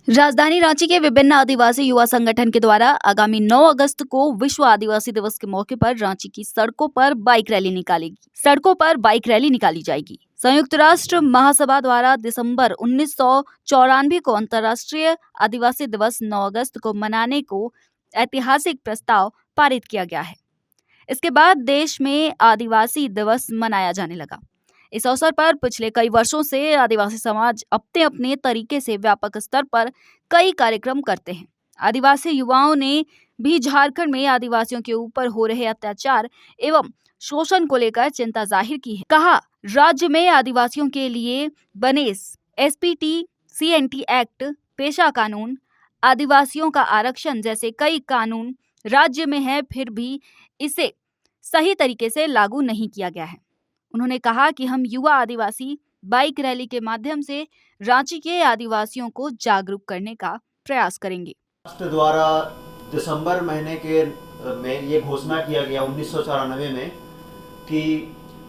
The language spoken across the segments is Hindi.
राजधानी रांची के विभिन्न आदिवासी युवा संगठन के द्वारा आगामी 9 अगस्त को विश्व आदिवासी दिवस के मौके पर रांची की सड़कों पर बाइक रैली निकाली जाएगी। संयुक्त राष्ट्र महासभा द्वारा दिसंबर 1994 को अंतर्राष्ट्रीय आदिवासी दिवस 9 अगस्त को मनाने को ऐतिहासिक प्रस्ताव पारित किया गया है। इसके बाद देश में आदिवासी दिवस मनाया जाने लगा। इस अवसर पर पिछले कई वर्षों से आदिवासी समाज अपने अपने तरीके से व्यापक स्तर पर कई कार्यक्रम करते हैं। आदिवासी युवाओं ने भी झारखंड में आदिवासियों के ऊपर हो रहे अत्याचार एवं शोषण को लेकर चिंता जाहिर की है। कहा, राज्य में आदिवासियों के लिए बने एसपीटी, सीएनटी एक्ट, पेशा कानून, आदिवासियों का आरक्षण जैसे कई कानून राज्य में है, फिर भी इसे सही तरीके से लागू नहीं किया गया है। उन्होंने कहा कि हम युवा आदिवासी बाइक रैली के माध्यम से रांची के आदिवासियों को जागरूक करने का प्रयास करेंगे। राष्ट्र द्वारा दिसंबर महीने के में ये घोषणा किया गया 1994 में कि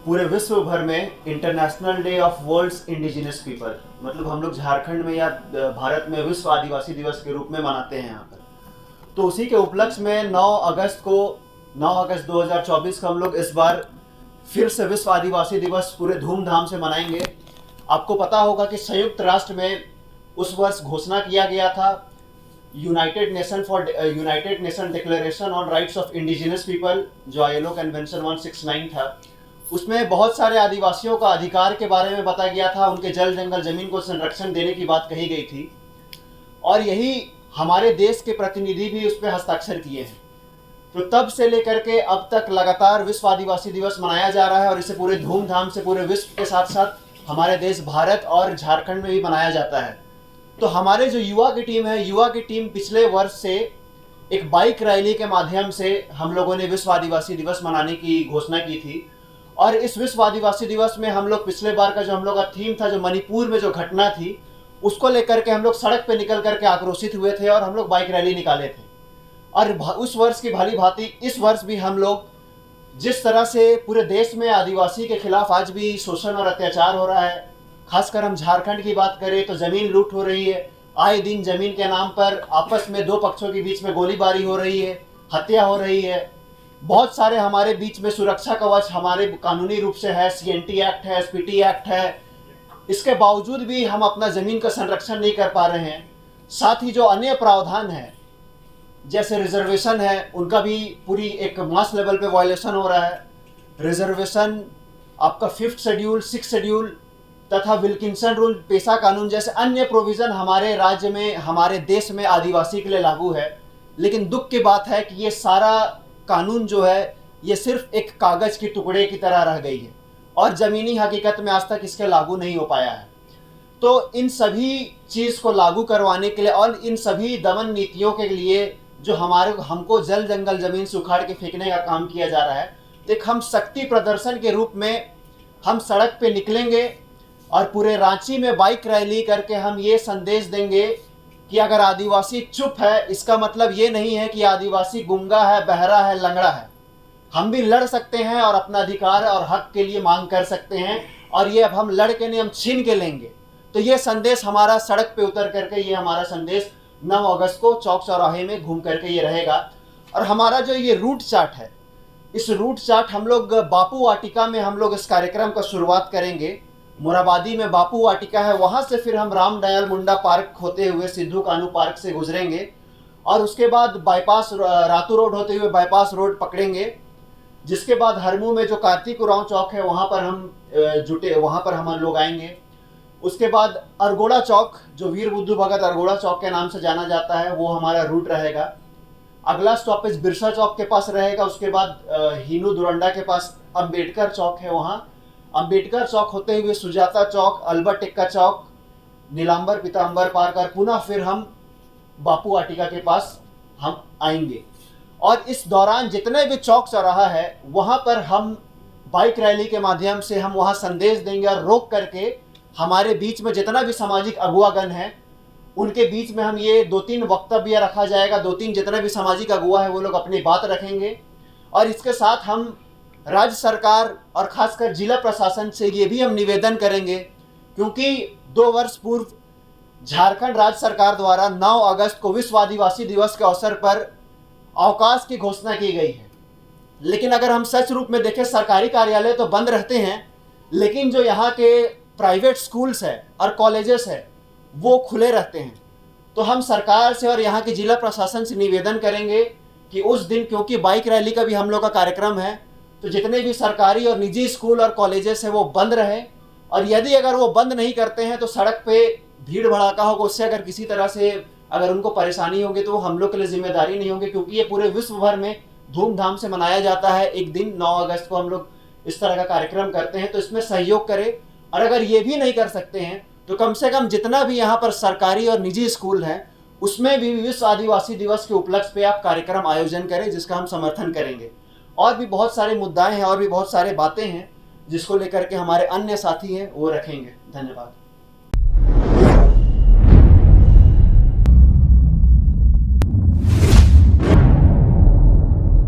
पूरे विश्व भर में international day of world's indigenous people, मतलब हम लोग झारखंड में या भारत में विश्व आदिवासी दिवस के रूप में मनाते हैं यहाँ पर। तो उसी के उपलक्ष्य में 9 अगस्त 2024 को हम लोग इस बार फिर से विश्व आदिवासी दिवस पूरे धूमधाम से मनाएंगे। आपको पता होगा कि संयुक्त राष्ट्र में उस वर्ष घोषणा किया गया था United nation declaration on rights of indigenous people, जो ILO कन्वेंशन 169 था। उसमें बहुत सारे आदिवासियों का अधिकार के बारे में बताया गया था, उनके जल जंगल जमीन को संरक्षण देने की बात कही गई थी और यही हमारे देश के प्रतिनिधि भी उस पर हस्ताक्षर किए हैं। तो तब से लेकर के अब तक लगातार विश्व आदिवासी दिवस मनाया जा रहा है और इसे पूरे धूमधाम से पूरे विश्व के साथ साथ हमारे देश भारत और झारखंड में भी मनाया जाता है। तो हमारे जो युवा की टीम पिछले वर्ष से एक बाइक रैली के माध्यम से हम लोगों ने विश्व आदिवासी दिवस मनाने की घोषणा की थी। और इस विश्व आदिवासी दिवस में हम लोग पिछले बार का जो हम लोग का थीम था, जो मणिपुर में जो घटना थी, उसको लेकर के हम लोग सड़क पे निकल करके आक्रोशित हुए थे और हम लोग बाइक रैली निकाले थे। और उस वर्ष की भांति भांति इस वर्ष भी हम लोग जिस तरह से पूरे देश में आदिवासी के खिलाफ आज भी शोषण और अत्याचार हो रहा है, खासकर हम झारखंड की बात करें तो जमीन लूट हो रही है। आए दिन जमीन के नाम पर आपस में दो पक्षों के बीच में गोलीबारी हो रही है, हत्या हो रही है। बहुत सारे हमारे बीच में सुरक्षा कवच हमारे कानूनी रूप से है, CNT एक्ट है, SPT एक्ट है। इसके बावजूद भी हम अपना जमीन का संरक्षण नहीं कर पा रहे हैं। साथ ही जो अन्य प्रावधान है जैसे रिजर्वेशन है, उनका भी पूरी एक मास लेवल पे वायलेशन हो रहा है। रिजर्वेशन, आपका 5th शेड्यूल, 6th शेड्यूल तथा विल्किंसन रूल, पेशा कानून जैसे अन्य प्रोविज़न हमारे राज्य में, हमारे देश में आदिवासी के लिए लागू है। लेकिन दुख की बात है कि ये सारा कानून जो है ये सिर्फ एक कागज़ की टुकड़े की तरह रह गई है और ज़मीनी हकीकत में आज तक इसके लागू नहीं हो पाया है। तो इन सभी चीज़ को लागू करवाने के लिए और इन सभी दमन नीतियों के लिए जो हमको जल जंगल जमीन से उखाड़ के फेंकने का काम किया जा रहा है, तो एक हम शक्ति प्रदर्शन के रूप में हम सड़क पे निकलेंगे और पूरे रांची में बाइक रैली करके हम ये संदेश देंगे कि अगर आदिवासी चुप है, इसका मतलब ये नहीं है कि आदिवासी गूंगा है, बहरा है, लंगड़ा है। हम भी लड़ सकते हैं और अपना अधिकार और हक के लिए मांग कर सकते हैं और ये अब हम लड़ के नहीं, हम छीन के लेंगे। तो ये संदेश हमारा सड़क पे उतर करके, ये हमारा संदेश 9 अगस्त को चौक चौराहे में घूम करके ये रहेगा। और हमारा जो ये रूट चार्ट है, इस रूट चार्ट हम लोग बापू वाटिका में हम लोग इस कार्यक्रम का शुरुआत करेंगे। मोराबादी में बापू वाटिका है, वहाँ से फिर हम राम दयाल मुंडा पार्क होते हुए सिद्धू कानू पार्क से गुजरेंगे और उसके बाद बाईपास रातू रोड होते हुए बाईपास रोड पकड़ेंगे। जिसके बाद हरमू में जो कार्तिक उरांव चौक है वहाँ पर हम लोग आएंगे। उसके बाद अरगोड़ा चौक, जो वीर बुद्धू भगत अरगोड़ा चौक के नाम से जाना जाता है, वो हमारा रूट रहेगा। अगला स्टॉपेज बिरसा चौक के पास रहेगा। उसके बाद हीनू दुरंडा के पास अंबेडकर चौक है, वहाँ अंबेडकर चौक होते हुए सुजाता चौक, अल्बर्ट टिक्का चौक, नीलांबर पीताम्बर पार्क और पुनः फिर हम बापू वाटिका के पास हम आएंगे। और इस दौरान जितने भी चौक चौराहा है वहाँ पर हम बाइक रैली के माध्यम से हम वहाँ संदेश देंगे और रोक करके हमारे बीच में जितना भी सामाजिक अगुवागण है उनके बीच में हम ये 2-3 वक्तव्य रखा जाएगा। 2-3 जितने भी सामाजिक अगुवा है वो लोग अपनी बात रखेंगे और इसके साथ हम राज्य सरकार और खासकर जिला प्रशासन से ये भी हम निवेदन करेंगे, क्योंकि 2 वर्ष पूर्व झारखंड राज्य सरकार द्वारा 9 अगस्त को विश्व आदिवासी दिवस के अवसर पर अवकाश की घोषणा की गई है। लेकिन अगर हम सच रूप में देखें, सरकारी कार्यालय तो बंद रहते हैं, लेकिन जो यहाँ के प्राइवेट स्कूल्स है और कॉलेजेस है वो खुले रहते हैं। तो हम सरकार से और यहाँ के जिला प्रशासन से निवेदन करेंगे कि उस दिन, क्योंकि बाइक रैली का भी हम लोग का कार्यक्रम है, तो जितने भी सरकारी और निजी स्कूल और कॉलेजेस हैं वो बंद रहे। और यदि अगर वो बंद नहीं करते हैं तो सड़क पे भीड़ भड़ाका होगा, उससे अगर किसी तरह से अगर उनको परेशानी होगी तो हम लोग के लिए जिम्मेदारी नहीं होगी, क्योंकि ये पूरे विश्व भर में धूमधाम से मनाया जाता है। एक दिन 9 अगस्त को हम लोग इस तरह का कार्यक्रम करते हैं, तो इसमें सहयोग करें। और अगर ये भी नहीं कर सकते हैं तो कम से कम जितना भी यहाँ पर सरकारी और निजी स्कूल हैं उसमें भी विश्व आदिवासी दिवस के उपलक्ष्य पे आप कार्यक्रम आयोजन करें, जिसका हम समर्थन करेंगे। और भी बहुत सारे मुद्दाएं हैं और भी बहुत सारे बातें हैं जिसको लेकर के हमारे अन्य साथी हैं वो रखेंगे। धन्यवाद।